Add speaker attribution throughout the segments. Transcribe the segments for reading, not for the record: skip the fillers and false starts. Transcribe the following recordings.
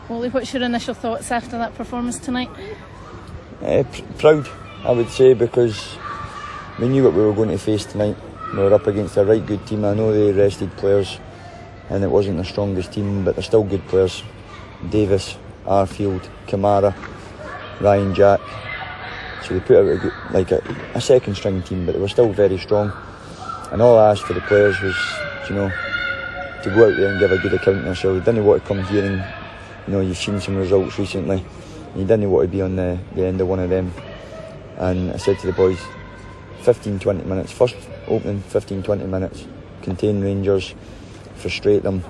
Speaker 1: Wullie, what's your initial thoughts after that performance tonight?
Speaker 2: Proud, I would say, because we knew what we were going to face tonight. We were up against a right good team. I know they rested players and it wasn't the strongest team, but they're still good players. Davis, Arfield, Kamara, Ryan Jack. So they put out a second string team, but they were still very strong. And all I asked for the players was, to go out there and give a good account of themselves. They didn't want to come here and, you've seen some results recently. You didn't want to be on the end of one of them. And I said to the boys, 15-20 minutes, first opening 15-20 minutes, contain Rangers, frustrate them,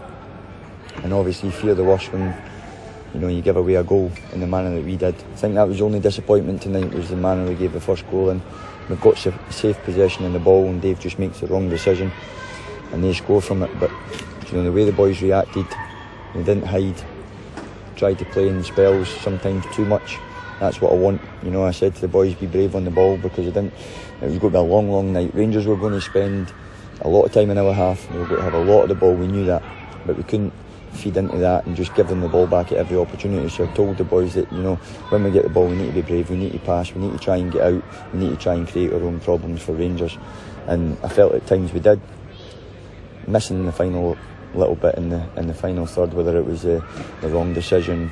Speaker 2: and obviously fear the worst when you give away a goal in the manner that we did. I think that was the only disappointment tonight, was the manner we gave the first goal in. We've got safe possession in the ball and Dave just makes the wrong decision and they score from it. But the way the boys reacted, they didn't hide, tried to play in spells, sometimes too much. That's what I want. I said to the boys, be brave on the ball, because it was going to be a long night. Rangers were going to spend a lot of time in our half. We were going to have a lot of the ball, we knew that, but we couldn't feed into that and just give them the ball back at every opportunity. So I told the boys that when we get the ball, we need to be brave, we need to pass, we need to try and get out, we need to try and create our own problems for Rangers. And I felt at times we did, missing the final little bit in the final third, whether it was the wrong decision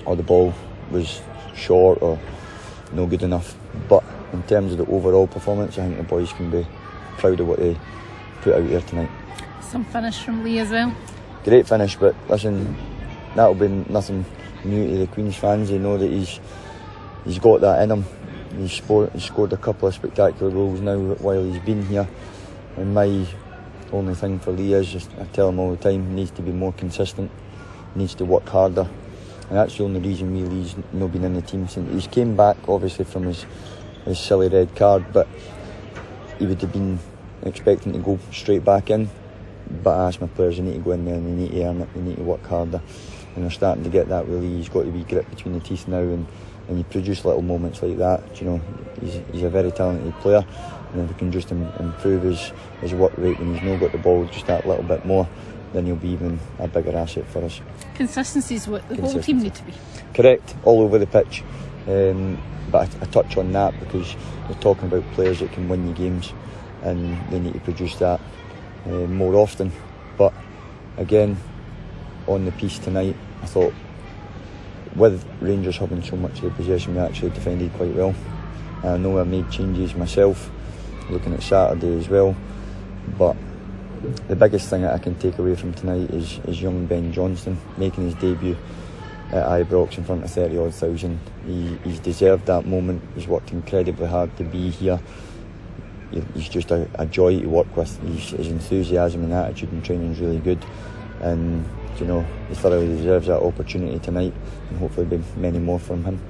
Speaker 2: or the ball was short or no good enough. But in terms of the overall performance, I think the boys can be proud of what they put out there tonight. Some
Speaker 1: finish from Lee as well.
Speaker 2: Great finish, but listen, that'll be nothing new to the Queen's fans. They know that he's got that in him. He's scored a couple of spectacular goals now while he's been here. And my only thing for Lee is, just, I tell him all the time, he needs to be more consistent, he needs to work harder. And that's the only reason really he's not been in the team since he's came back, obviously from his silly red card, but he would have been expecting to go straight back in. But I asked my players, they need to go in there and they need to earn it, they need to work harder. And they're starting to get that really. He's got to be grit between the teeth now, and he produce little moments like that. He's a very talented player, and if he can just improve his work rate when he's not got the ball just that little bit more, then he'll be even a bigger asset for us.
Speaker 1: Consistency is what the whole team need to be.
Speaker 2: Correct, all over the pitch. But I touch on that because we're talking about players that can win you games, and they need to produce that more often. But again, on the piece tonight, I thought with Rangers having so much of the possession, we actually defended quite well. I know I made changes myself, looking at Saturday as well, but the biggest thing that I can take away from tonight is young Ben Johnston making his debut at Ibrox in front of 30,000. He's deserved that moment. He's worked incredibly hard to be here. He's just a joy to work with. His enthusiasm and attitude in training is really good, and he thoroughly deserves that opportunity tonight, and hopefully there'll be many more from him.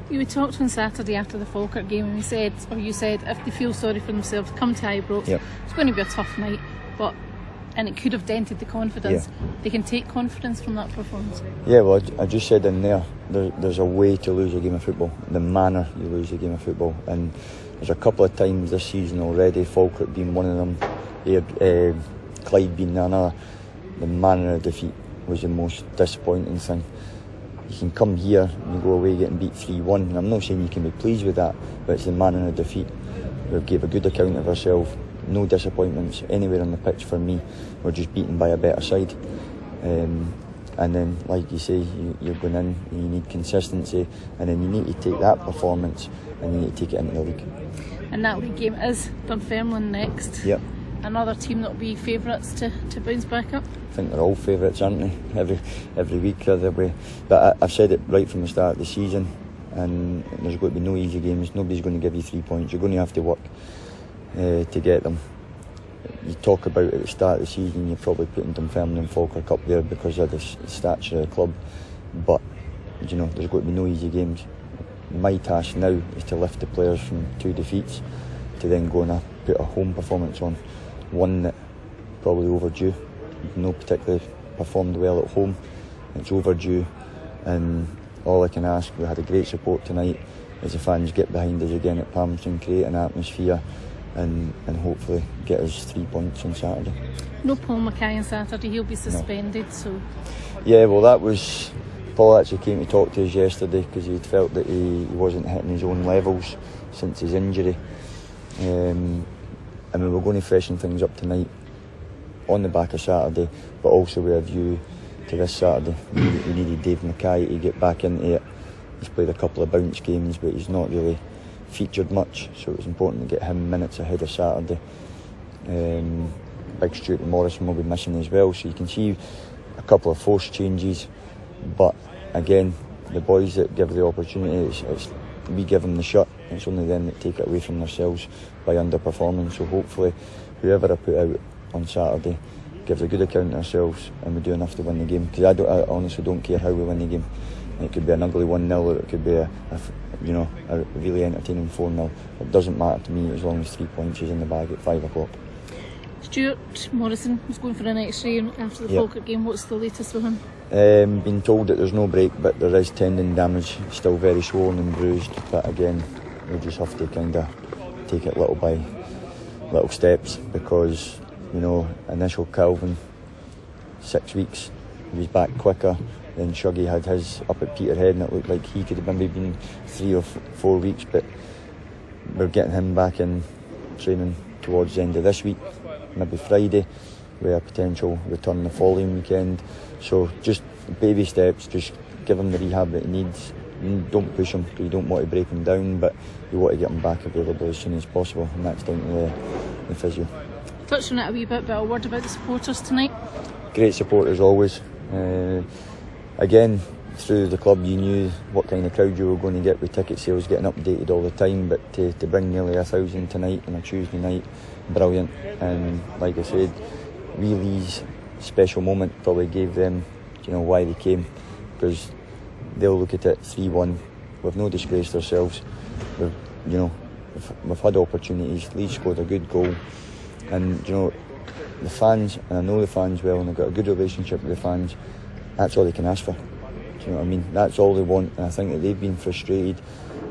Speaker 1: You talked on Saturday after the Falkirk game, and you said if they feel sorry for themselves, come to Ibrox.
Speaker 2: Yep.
Speaker 1: It's going to be a tough night, and it could have dented the confidence.
Speaker 2: Yeah.
Speaker 1: They can take confidence from that performance.
Speaker 2: Yeah, well, I just said in there's a way to lose a game of football, the manner you lose a game of football, and there's a couple of times this season already, Falkirk being one of them, Clyde being another. The manner of defeat was the most disappointing thing. You can come here and you go away getting beat 3-1, and I'm not saying you can be pleased with that, but it's the manner of defeat. We gave a good account of ourselves, no disappointments anywhere on the pitch for me. We're just beaten by a better side. And then, like you say, you're going in and you need consistency, and then you need to take that performance and you need to take it into the league.
Speaker 1: And that league game is Dunfermline next.
Speaker 2: Yep.
Speaker 1: Another team that will be favourites to bounce back up.
Speaker 2: I think they're all favourites, aren't they? Every week they're way. But I've said it right from the start of the season, and there's going to be no easy games. Nobody's going to give you 3 points. You're going to have to work to get them. You talk about at the start of the season, you're probably putting Dunfermline and Falkirk up there because of the stature of the club. But there's going to be no easy games. My task now is to lift the players from 2 defeats to then go and put a home performance on. One that probably overdue. No particularly performed well at home. It's overdue, and all I can ask, we had a great support tonight, as the fans get behind us again at Palmerston, create an atmosphere, and hopefully get us 3 points on Saturday.
Speaker 1: No Paul Mackay on Saturday, he'll be suspended. No. So
Speaker 2: yeah, well, that was Paul actually came to talk to us yesterday because he felt that he wasn't hitting his own levels since his injury. I mean, we're going to freshen things up tonight on the back of Saturday, but also with a view to this Saturday. We needed Dave Mackay to get back into it. He's played a couple of bounce games, but he's not really featured much, so it was important to get him minutes ahead of Saturday. Big Stuart Morrison will be missing as well, so you can see a couple of forced changes, but again, the boys that give the opportunity, we give them the shot. It's only them that take it away from themselves by underperforming. So hopefully whoever I put out on Saturday gives a good account of ourselves and we do enough to win the game, because I honestly don't care how we win the game. It could be an ugly 1-0 or it could be a really entertaining 4-0. It doesn't matter to me as long as 3 points is in the bag at 5 o'clock.
Speaker 1: Stuart Morrison was going for an X-ray after the Falkirk game. What's the latest with him?
Speaker 2: Been told that there's no break, but there is tendon damage. Still very swollen and bruised, but again, we just have to kind of take it little by little steps, because initial Calvin 6 weeks, he was back quicker. Then Shuggy had his up at Peterhead and it looked like he could have maybe been 3 or 4 weeks, but we're getting him back in training towards the end of this week, maybe Friday, with a potential return the following weekend. So just baby steps, just give him the rehab that he needs. Don't push him, because you don't want to break him down, but you want to get him back available as soon as possible, and that's down to the physio.
Speaker 1: Touched on it a wee bit, but a word about the supporters tonight.
Speaker 2: Great support as always. Again, through the club you knew what kind of crowd you were going to get with ticket sales getting updated all the time, but to bring nearly 1,000 tonight on a Tuesday night, brilliant. And like I said, Wheelie's special moment probably gave them why they came, because they'll look at it 3-1. We've no disgraced ourselves. We've had opportunities. Lee scored a good goal, and the fans, and I know the fans well, and I've got a good relationship with the fans. That's all they can ask for. Do you know what I mean? That's all they want, and I think that they've been frustrated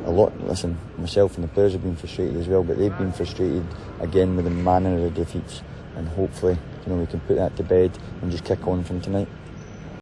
Speaker 2: a lot. Listen, myself and the players have been frustrated as well, but they've been frustrated again with the manner of the defeats, and hopefully we can put that to bed and just kick on from tonight.